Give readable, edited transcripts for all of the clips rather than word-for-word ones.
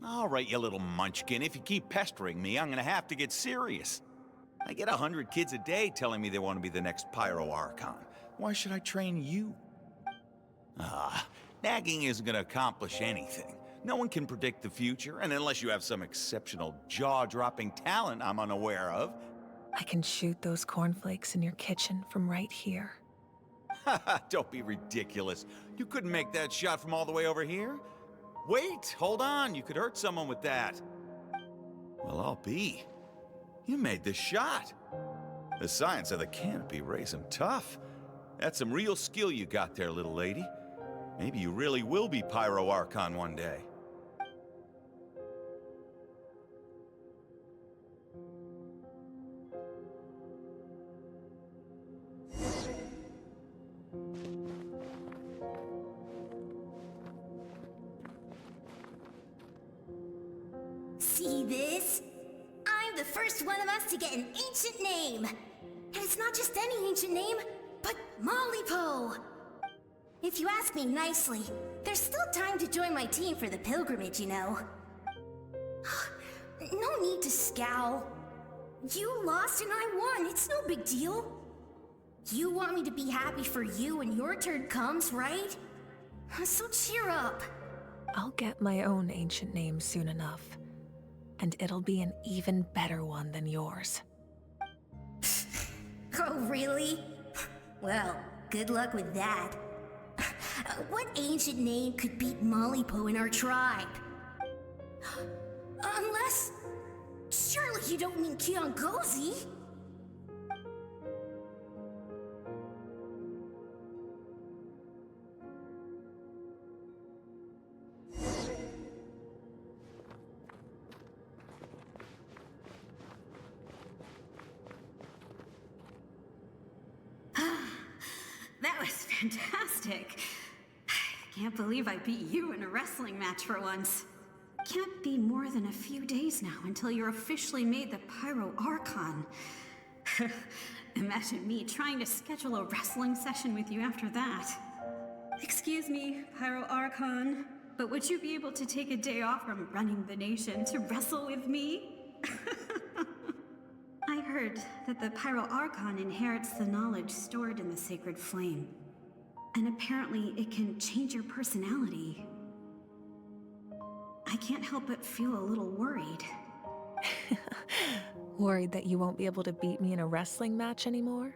All right, you little munchkin. If you keep pestering me, I'm gonna have to get serious. I get 100 kids a day telling me they want to be the next Pyro Archon. Why should I train you? Nagging isn't gonna accomplish anything. No one can predict the future, and unless you have some exceptional jaw-dropping talent I'm unaware of. I can shoot those cornflakes in your kitchen from right here. Don't be ridiculous. You couldn't make that shot from all the way over here? Wait, hold on. You could hurt someone with that. Well, I'll be. You made the shot. The science of the canopy raised him tough. That's some real skill you got there, little lady. Maybe you really will be Pyro Archon one day. See this? I'm the first one of us to get an ancient name. And it's not just any ancient name, but Malipo. If you ask me nicely, there's still time to join my team for the pilgrimage, you know. No need to scowl. You lost and I won, it's no big deal. You want me to be happy for you when your turn comes, right? So cheer up. I'll get my own ancient name soon enough. And it'll be an even better one than yours. Oh, really? Well, good luck with that. What ancient name could beat Malipo in our tribe? Unless... surely you don't mean Kiangozi? That was fantastic. I can't believe I beat you in a wrestling match for once. Can't be more than a few days now until you're officially made the Pyro Archon. Imagine me trying to schedule a wrestling session with you after that. Excuse me, Pyro Archon, but would you be able to take a day off from running the nation to wrestle with me? I heard that the Pyro Archon inherits the knowledge stored in the sacred flame. And apparently it can change your personality. I can't help but feel a little worried. Worried that you won't be able to beat me in a wrestling match anymore?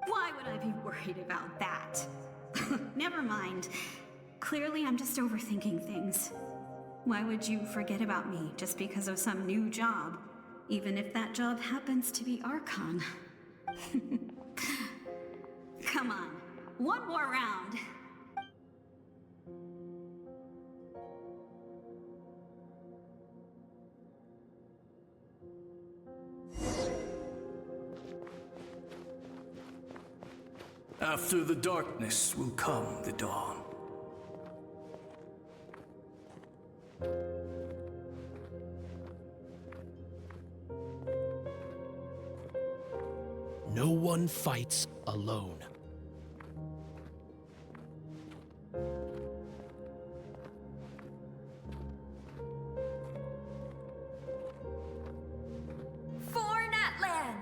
Why would I be worried about that? Never mind. Clearly I'm just overthinking things. Why would you forget about me just because of some new job? Even if that job happens to be Archon. Come on, one more round. After the darkness will come the dawn. No one fights alone. For Natlan!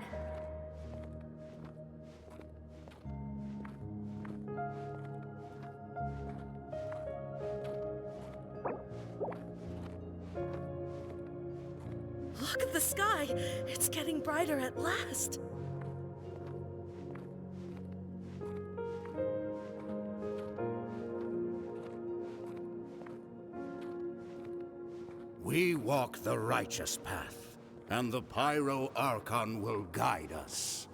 Look at the sky! It's getting brighter at last! We walk the righteous path, and the Pyro Archon will guide us.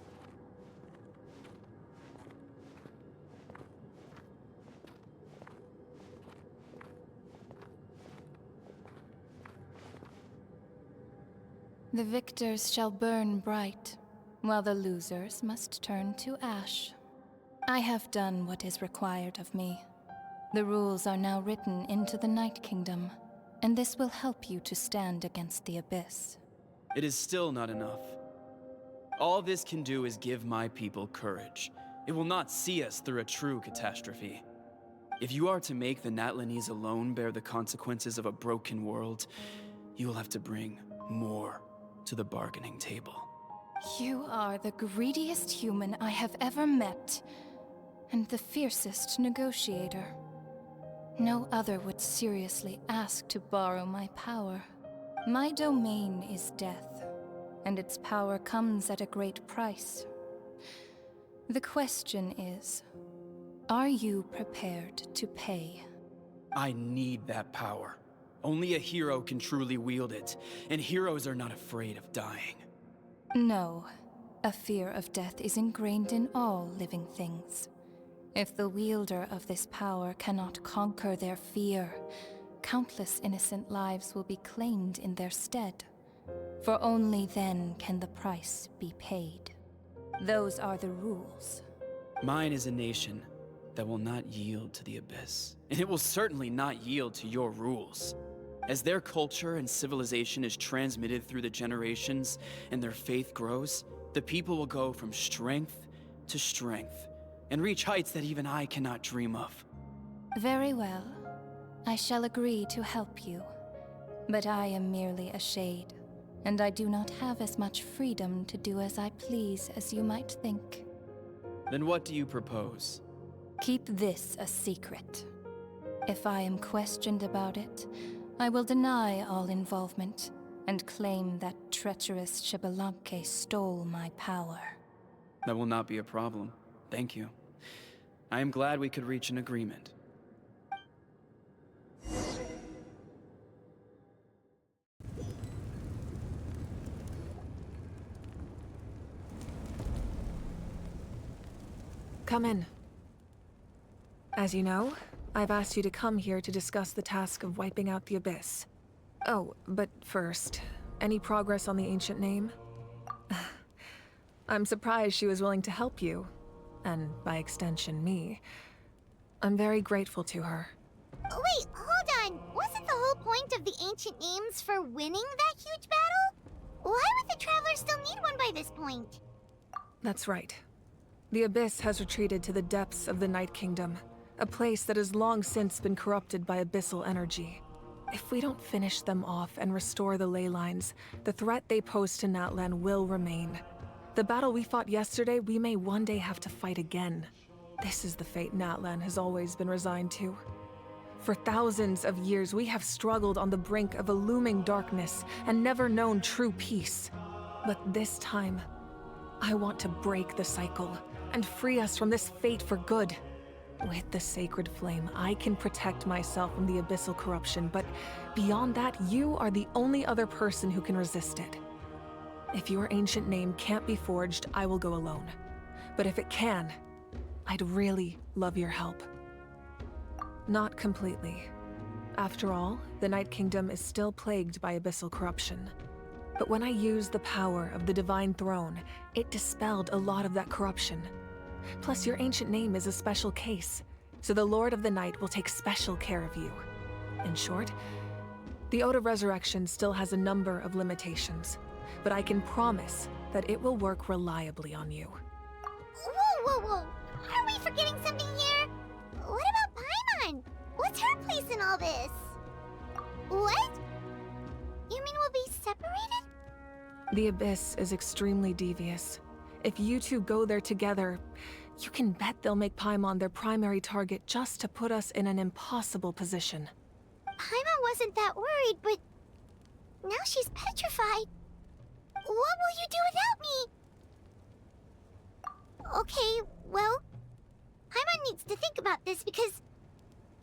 The victors shall burn bright, while the losers must turn to ash. I have done what is required of me. The rules are now written into the Night Kingdom, and this will help you to stand against the Abyss. It is still not enough. All this can do is give my people courage. It will not see us through a true catastrophe. If you are to make the Natlanese alone bear the consequences of a broken world, you will have to bring more to the bargaining table. You are the greediest human I have ever met, and the fiercest negotiator. No other would seriously ask to borrow my power. My domain is death, and its power comes at a great price. The question is, are you prepared to pay? I need that power. Only a hero can truly wield it, and heroes are not afraid of dying. No, a fear of death is ingrained in all living things. If the wielder of this power cannot conquer their fear, countless innocent lives will be claimed in their stead. For only then can the price be paid. Those are the rules. Mine is a nation that will not yield to the Abyss, and it will certainly not yield to your rules. As their culture and civilization is transmitted through the generations and their faith grows, the people will go from strength to strength and reach heights that even I cannot dream of. Very well. I shall agree to help you. But I am merely a shade, and I do not have as much freedom to do as I please as you might think. Then what do you propose? Keep this a secret. If I am questioned about it, I will deny all involvement and claim that treacherous Xbalanque stole my power. That will not be a problem. Thank you. I am glad we could reach an agreement. Come in. As you know, I've asked you to come here to discuss the task of wiping out the Abyss. Oh, but first, any progress on the ancient name? I'm surprised she was willing to help you, and by extension, me. I'm very grateful to her. Wait, hold on. Wasn't the whole point of the ancient names for winning that huge battle? Why would the Traveler still need one by this point? That's right. The Abyss has retreated to the depths of the Night Kingdom, a place that has long since been corrupted by abyssal energy. If we don't finish them off and restore the ley lines, the threat they pose to Natlan will remain. The battle we fought yesterday, we may one day have to fight again. This is the fate Natlan has always been resigned to. For thousands of years, we have struggled on the brink of a looming darkness and never known true peace. But this time, I want to break the cycle and free us from this fate for good. With the sacred flame, I can protect myself from the abyssal corruption, but beyond that, you are the only other person who can resist it. If your ancient name can't be forged, I will go alone. But if it can, I'd really love your help. Not completely. After all, the Night Kingdom is still plagued by abyssal corruption. But when I used the power of the Divine Throne, it dispelled a lot of that corruption. Plus, your ancient name is a special case, so the Lord of the Night will take special care of you. In short, the Ode of Resurrection still has a number of limitations, but I can promise that it will work reliably on you. Whoa. Are we forgetting something here? What about Paimon? What's her place in all this? What? You mean we'll be separated? The Abyss is extremely devious. If you two go there together, you can bet they'll make Paimon their primary target just to put us in an impossible position. Paimon wasn't that worried, but now she's petrified. What will you do without me? Okay, well, Paimon needs to think about this because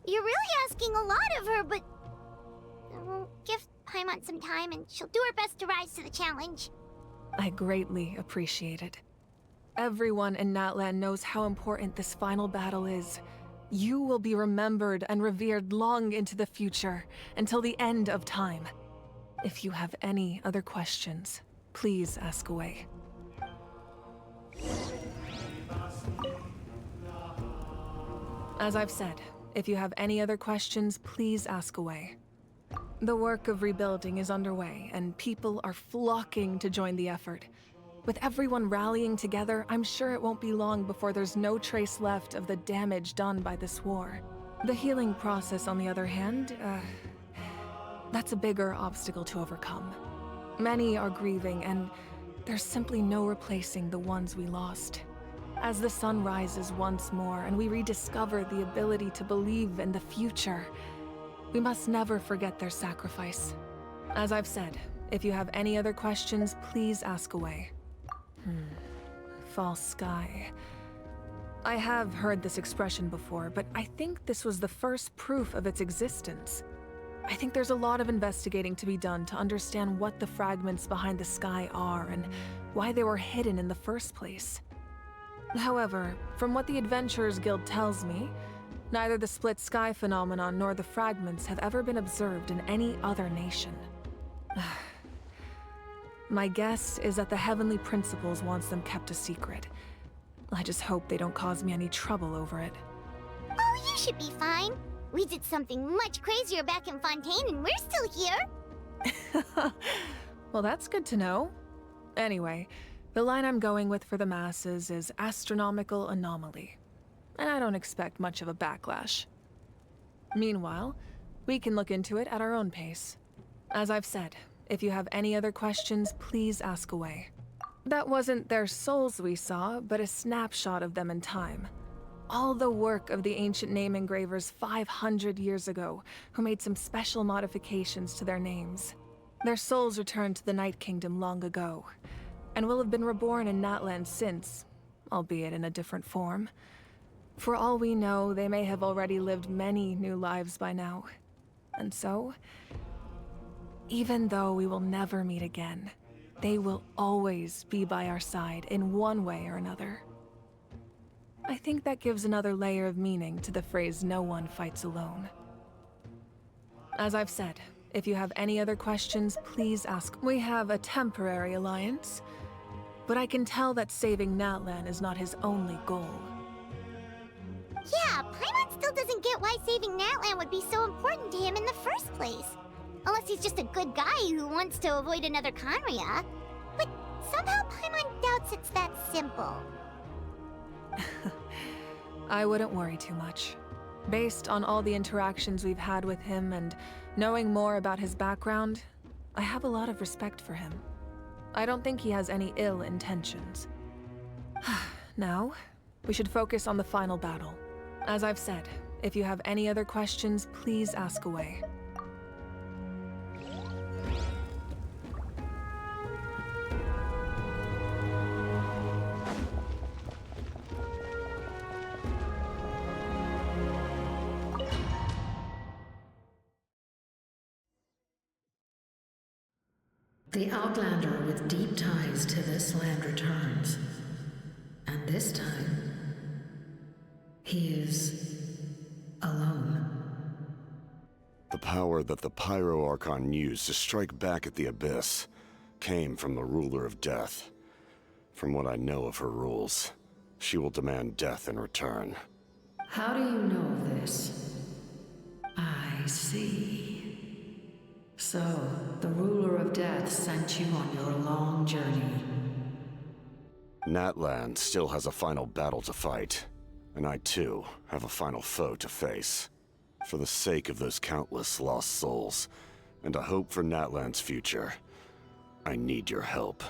you're really asking a lot of her, but we'll give Paimon some time and she'll do her best to rise to the challenge. I greatly appreciate it. Everyone in Natlan knows how important this final battle is. You will be remembered and revered long into the future, until the end of time. If you have any other questions, please ask away. As I've said, if you have any other questions, please ask away. The work of rebuilding is underway, and people are flocking to join the effort. With everyone rallying together, I'm sure it won't be long before there's no trace left of the damage done by this war. The healing process, on the other hand, that's a bigger obstacle to overcome. Many are grieving, and there's simply no replacing the ones we lost. As the sun rises once more and we rediscover the ability to believe in the future, we must never forget their sacrifice. As I've said, if you have any other questions, please ask away. False sky. I have heard this expression before, but I think this was the first proof of its existence. I think there's a lot of investigating to be done to understand what the fragments behind the sky are and why they were hidden in the first place. However, from what the Adventurers Guild tells me, neither the split sky phenomenon nor the fragments have ever been observed in any other nation. My guess is that the Heavenly Principles wants them kept a secret. I just hope they don't cause me any trouble over it. Oh, you should be fine. We did something much crazier back in Fontaine and we're still here. Well, that's good to know. Anyway, the line I'm going with for the masses is astronomical anomaly. And I don't expect much of a backlash. Meanwhile, we can look into it at our own pace. As I've said, if you have any other questions, please ask away. That wasn't their souls we saw, but a snapshot of them in time. All the work of the ancient name engravers 500 years ago, who made some special modifications to their names. Their souls returned to the Night Kingdom long ago, and will have been reborn in Natlan since, albeit in a different form. For all we know, they may have already lived many new lives by now. And so, even though we will never meet again, they will always be by our side in one way or another. I think that gives another layer of meaning to the phrase, "no one fights alone." As I've said, if you have any other questions, please ask. We have a temporary alliance, but I can tell that saving Natlan is not his only goal. Yeah, Paimon still doesn't get why saving Natlan would be so important to him in the first place. Unless he's just a good guy who wants to avoid another Conria. But somehow Paimon doubts it's that simple. I wouldn't worry too much. Based on all the interactions we've had with him and knowing more about his background, I have a lot of respect for him. I don't think he has any ill intentions. Now, we should focus on the final battle. As I've said, if you have any other questions, please ask away. The Outlander with deep ties to this land returns. And this time, he is alone. The power that the Pyro Archon used to strike back at the Abyss came from the Ruler of Death. From what I know of her rules, she will demand death in return. How do you know this? I see. So, the Ruler of Death sent you on your long journey. Natlan still has a final battle to fight, and I too have a final foe to face. For the sake of those countless lost souls, and a hope for Natlan's future, I need your help.